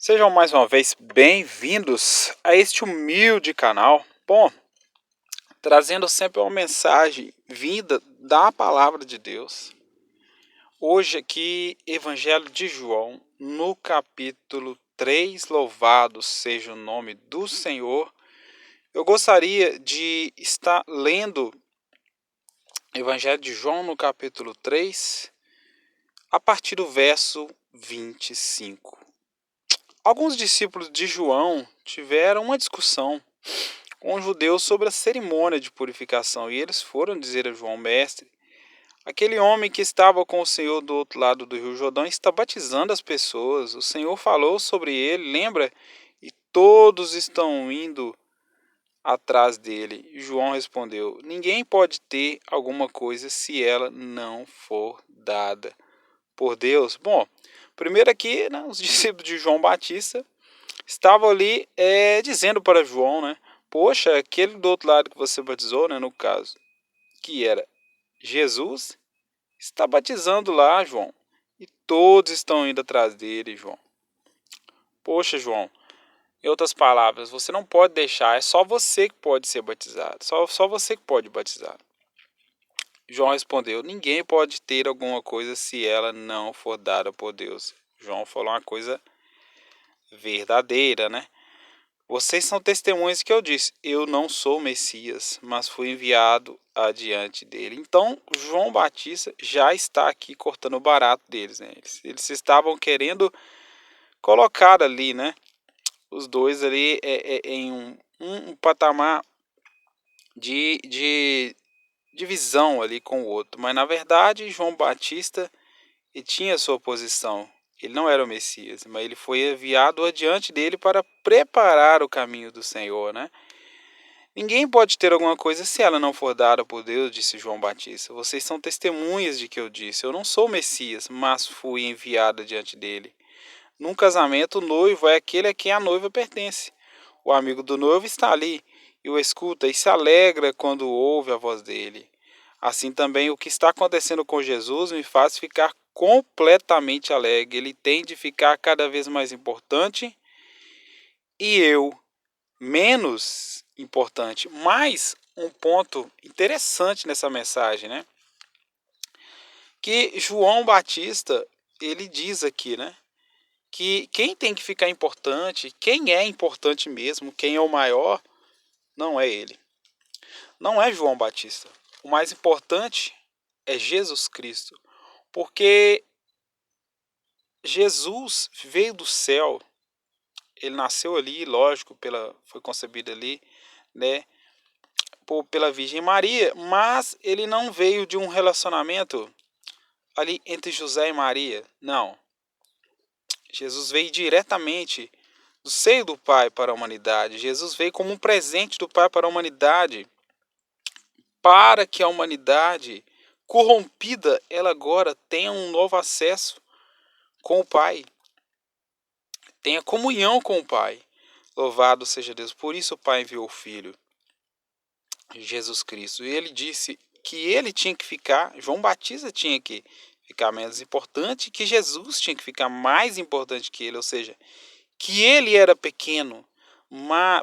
Sejam mais uma vez bem-vindos a este humilde canal. Bom, trazendo sempre uma mensagem vinda da palavra de Deus. Hoje aqui, Evangelho de João, no capítulo 3, louvado seja o nome do Senhor. Eu gostaria de estar lendo Evangelho de João no capítulo 3, a partir do verso 25. Alguns discípulos de João tiveram uma discussão com os judeus sobre a cerimônia de purificação, e eles foram dizer a João: Mestre, aquele homem que estava com o Senhor do outro lado do Rio Jordão está batizando as pessoas. O Senhor falou sobre ele, lembra? E todos estão indo atrás dele. E João respondeu: Ninguém pode ter alguma coisa se ela não for dada por Deus. Bom, primeiro aqui, né, os discípulos de João Batista estavam ali dizendo para João, né? Poxa, aquele do outro lado que você batizou, né, no caso, que era Jesus, está batizando lá, João. E todos estão indo atrás dele, João. Poxa, João, em outras palavras, você não pode deixar, é só você que pode ser batizado. Só você que pode batizar. João respondeu: Ninguém pode ter alguma coisa se ela não for dada por Deus. João falou uma coisa verdadeira, né? Vocês são testemunhas que eu disse: Eu não sou o Messias, mas fui enviado adiante dele. Então, João Batista já está aqui cortando o barato deles, né? Eles estavam querendo colocar ali, né? Os dois ali em um patamar de divisão ali com o outro. Mas, na verdade, João Batista tinha sua posição. Ele não era o Messias, mas ele foi enviado adiante dele para preparar o caminho do Senhor, né? Ninguém pode ter alguma coisa se ela não for dada por Deus, disse João Batista. Vocês são testemunhas de que eu disse: Eu não sou o Messias, mas fui enviado diante dele. Num casamento, o noivo é aquele a quem a noiva pertence. O amigo do noivo está ali e o escuta e se alegra quando ouve a voz dele. Assim também o que está acontecendo com Jesus me faz ficar completamente alegre. Ele tem de ficar cada vez mais importante e eu menos importante. Mas um ponto interessante nessa mensagem, né? Que João Batista, ele diz aqui, né? Que quem tem que ficar importante, quem é importante mesmo, quem é o maior, não é ele. Não é João Batista. O mais importante é Jesus Cristo. Porque Jesus veio do céu, ele nasceu ali, lógico, foi concebido ali, né? Pela Virgem Maria, mas ele não veio de um relacionamento ali entre José e Maria. Não. Jesus veio diretamente do seio do Pai para a humanidade. Jesus veio como um presente do Pai para a humanidade, para que a humanidade corrompida, ela agora tenha um novo acesso com o Pai, tenha comunhão com o Pai. Louvado seja Deus. Por isso o Pai enviou o Filho, Jesus Cristo. E ele disse que ele tinha que ficar, João Batista tinha que ficar menos importante, que Jesus tinha que ficar mais importante que ele, ou seja, que ele era pequeno,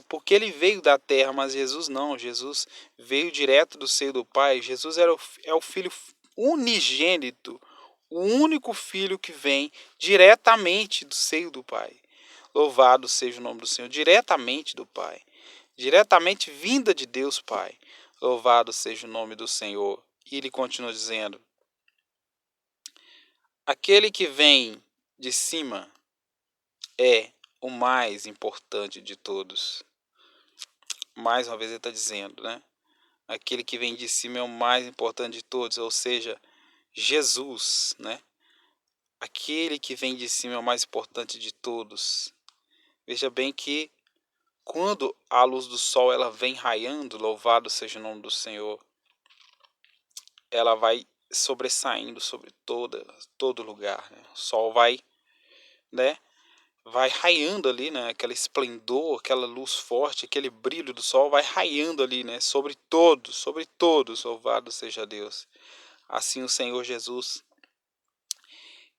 porque ele veio da terra, mas Jesus não. Jesus veio direto do seio do Pai. Jesus é o Filho unigênito, o único Filho que vem diretamente do seio do Pai. Louvado seja o nome do Senhor, diretamente do Pai, diretamente vinda de Deus Pai. Louvado seja o nome do Senhor. E ele continua dizendo: aquele que vem de cima é o mais importante de todos. Mais uma vez ele está dizendo, né? Aquele que vem de cima é o mais importante de todos, ou seja, Jesus, né? Aquele que vem de cima é o mais importante de todos. Veja bem que quando a luz do sol ela vem raiando, louvado seja o nome do Senhor, ela vai sobressaindo sobre todo lugar, né? O sol vai, né? Vai raiando ali, né? Aquele esplendor, aquela luz forte, aquele brilho do sol vai raiando ali, né? Sobre todos, louvado seja Deus. Assim o Senhor Jesus,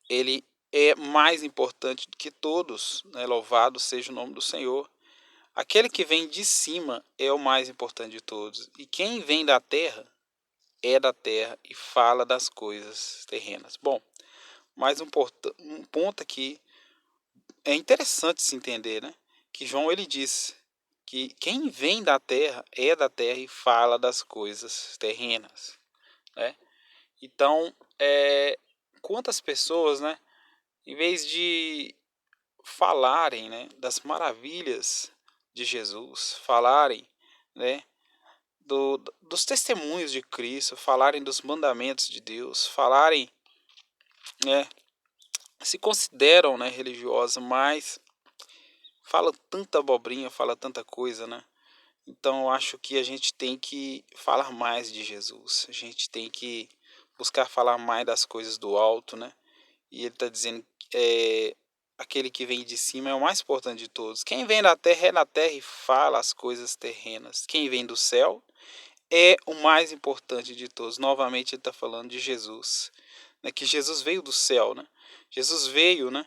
ele é mais importante do que todos, né? Louvado seja o nome do Senhor. Aquele que vem de cima é o mais importante de todos. E quem vem da terra é da terra e fala das coisas terrenas. Bom, mais um ponto aqui é interessante se entender, né? Que João ele diz que quem vem da terra é da terra e fala das coisas terrenas, né? Então, quantas pessoas, né, em vez de falarem, né, das maravilhas de Jesus, falarem, né, dos testemunhos de Cristo, falarem dos mandamentos de Deus, falarem, né, se consideram, né, religiosas, mas fala tanta abobrinha, fala tanta coisa, né? Então eu acho que a gente tem que falar mais de Jesus. A gente tem que buscar falar mais das coisas do alto, né? E ele está dizendo que aquele que vem de cima é o mais importante de todos. Quem vem da terra é da terra e fala as coisas terrenas. Quem vem do céu é o mais importante de todos. Novamente ele está falando de Jesus, né? Que Jesus veio do céu, né? Jesus veio, né?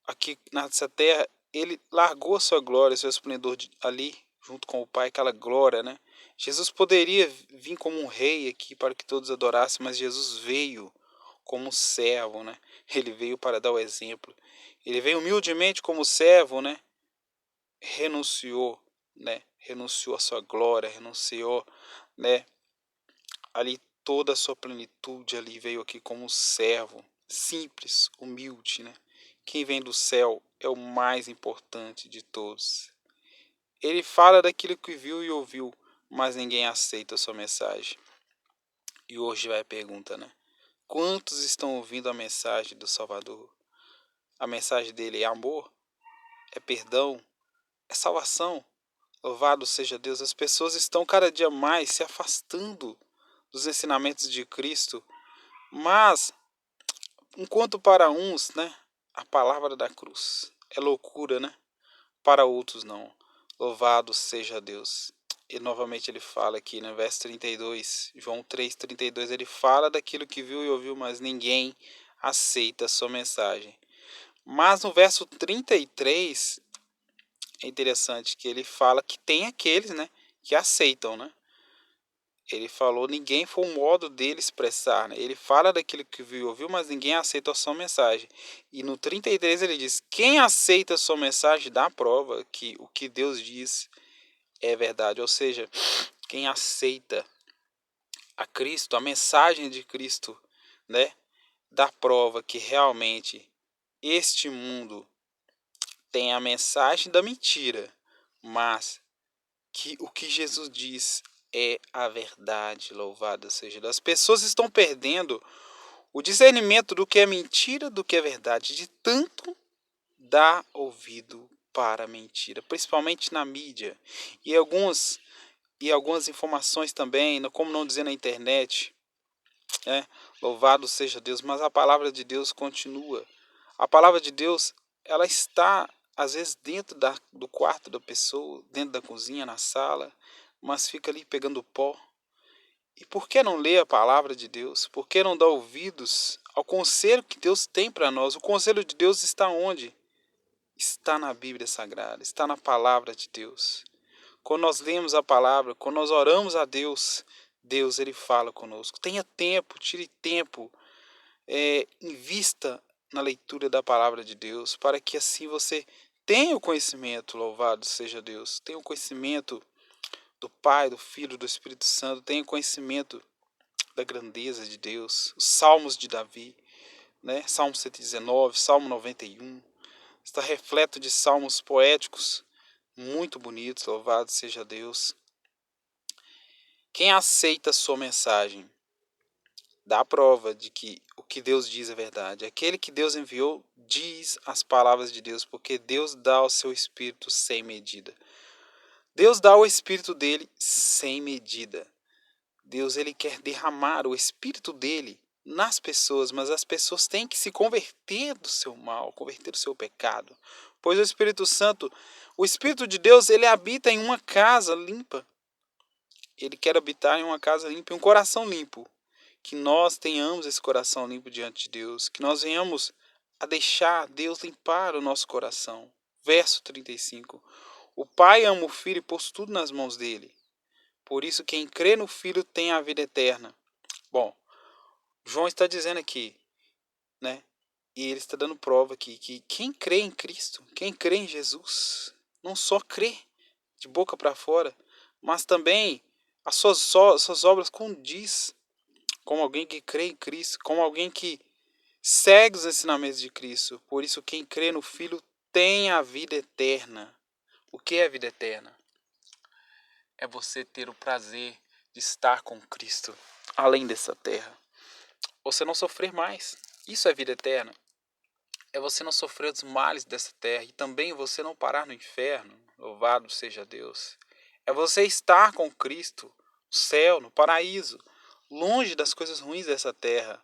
Aqui nessa terra, ele largou sua glória, seu esplendor ali, junto com o Pai, aquela glória, né? Jesus poderia vir como um rei aqui para que todos adorassem, mas Jesus veio como servo, né? Ele veio para dar o exemplo. Ele veio humildemente como servo, né? Renunciou, né? Renunciou a sua glória, renunciou, né? Ali toda a sua plenitude ali veio aqui como servo, simples, humilde, né? Quem vem do céu é o mais importante de todos. Ele fala daquilo que viu e ouviu, mas ninguém aceita a sua mensagem. E hoje vai a pergunta, né? Quantos estão ouvindo a mensagem do Salvador? A mensagem dele é amor, é perdão, é salvação. Louvado seja Deus. As pessoas estão cada dia mais se afastando dos ensinamentos de Cristo, mas enquanto para uns, né, a palavra da cruz é loucura, né? Para outros não. Louvado seja Deus. E novamente ele fala aqui no verso 32, João 3:32, ele fala daquilo que viu e ouviu, mas ninguém aceita a sua mensagem. Mas no verso 33 é interessante que ele fala que tem aqueles, né, que aceitam, né? Ele falou, ninguém foi o modo dele expressar, né? Ele fala daquilo que viu e ouviu, mas ninguém aceita a sua mensagem. E no 33 ele diz, quem aceita a sua mensagem dá prova que o que Deus diz é verdade. Ou seja, quem aceita a Cristo, a mensagem de Cristo, né? Dá prova que realmente este mundo tem a mensagem da mentira, mas que o que Jesus diz é a verdade, louvado seja Deus. As pessoas estão perdendo o discernimento do que é mentira, do que é verdade, de tanto dar ouvido para a mentira, principalmente na mídia. E algumas informações também, como não dizer na internet, né? Louvado seja Deus, mas a palavra de Deus continua. A palavra de Deus, ela está às vezes dentro do quarto da pessoa, dentro da cozinha, na sala, mas fica ali pegando pó. E por que não ler a palavra de Deus? Por que não dar ouvidos ao conselho que Deus tem para nós? O conselho de Deus está onde? Está na Bíblia Sagrada, está na palavra de Deus. Quando nós lemos a palavra, quando nós oramos a Deus, Deus ele fala conosco. Tenha tempo, tire tempo, invista na leitura da palavra de Deus, para que assim você tenha o conhecimento, louvado seja Deus, tenha o conhecimento do Pai, do Filho, do Espírito Santo, tenha conhecimento da grandeza de Deus, os salmos de Davi, né? Salmo 119, Salmo 91, está repleto de salmos poéticos muito bonitos, louvado seja Deus. Quem aceita a sua mensagem dá a prova de que o que Deus diz é verdade. Aquele que Deus enviou diz as palavras de Deus, porque Deus dá o seu Espírito sem medida. Deus dá o Espírito dele sem medida. Deus ele quer derramar o Espírito dele nas pessoas, mas as pessoas têm que se converter do seu mal, converter do seu pecado. Pois o Espírito Santo, o Espírito de Deus, ele habita em uma casa limpa. Ele quer habitar em uma casa limpa, em um coração limpo. Que nós tenhamos esse coração limpo diante de Deus, que nós venhamos a deixar Deus limpar o nosso coração. Verso 35. O Pai ama o Filho e pôs tudo nas mãos dele. Por isso quem crê no Filho tem a vida eterna. Bom, João está dizendo aqui, né? E ele está dando prova aqui que quem crê em Cristo, quem crê em Jesus, não só crê de boca para fora, mas também as suas obras condiz como alguém que crê em Cristo, como alguém que segue os ensinamentos de Cristo. Por isso quem crê no Filho tem a vida eterna. O que é a vida eterna? É você ter o prazer de estar com Cristo além dessa terra. Você não sofrer mais. Isso é vida eterna. É você não sofrer os males dessa terra e também você não parar no inferno. Louvado seja Deus. É você estar com Cristo no céu, no paraíso, longe das coisas ruins dessa terra.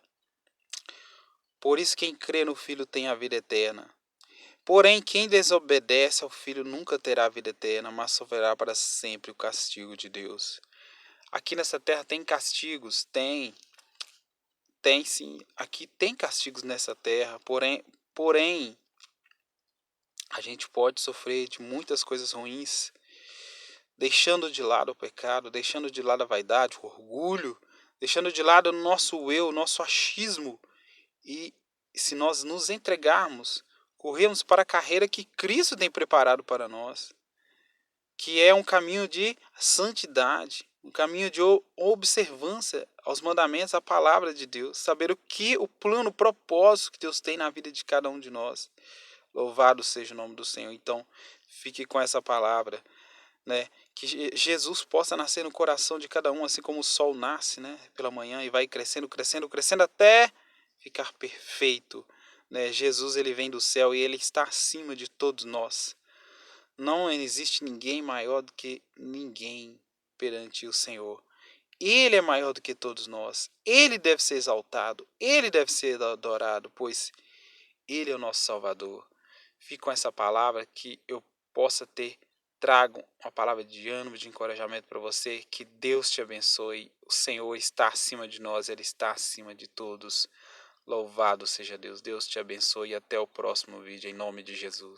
Por isso quem crê no Filho tem a vida eterna. Porém, quem desobedece ao Filho nunca terá a vida eterna, mas sofrerá para sempre o castigo de Deus. Aqui nessa terra tem castigos? Tem sim. Aqui tem castigos nessa terra, porém a gente pode sofrer de muitas coisas ruins, deixando de lado o pecado, deixando de lado a vaidade, o orgulho, deixando de lado o nosso eu, o nosso achismo. E se nós nos entregarmos, corremos para a carreira que Cristo tem preparado para nós, que é um caminho de santidade, um caminho de observância aos mandamentos, à palavra de Deus, saber o plano, o propósito que Deus tem na vida de cada um de nós. Louvado seja o nome do Senhor. Então, fique com essa palavra, né? Que Jesus possa nascer no coração de cada um, assim como o sol nasce, né, pela manhã e vai crescendo, crescendo, crescendo até ficar perfeito, né? Jesus, ele vem do céu e ele está acima de todos nós. Não existe ninguém maior do que ninguém perante o Senhor. Ele é maior do que todos nós. Ele deve ser exaltado. Ele deve ser adorado, pois ele é o nosso Salvador. Fique com essa palavra, que eu possa trago uma palavra de ânimo, de encorajamento para você. Que Deus te abençoe. O Senhor está acima de nós. Ele está acima de todos. Louvado seja Deus. Deus te abençoe e até o próximo vídeo, em nome de Jesus.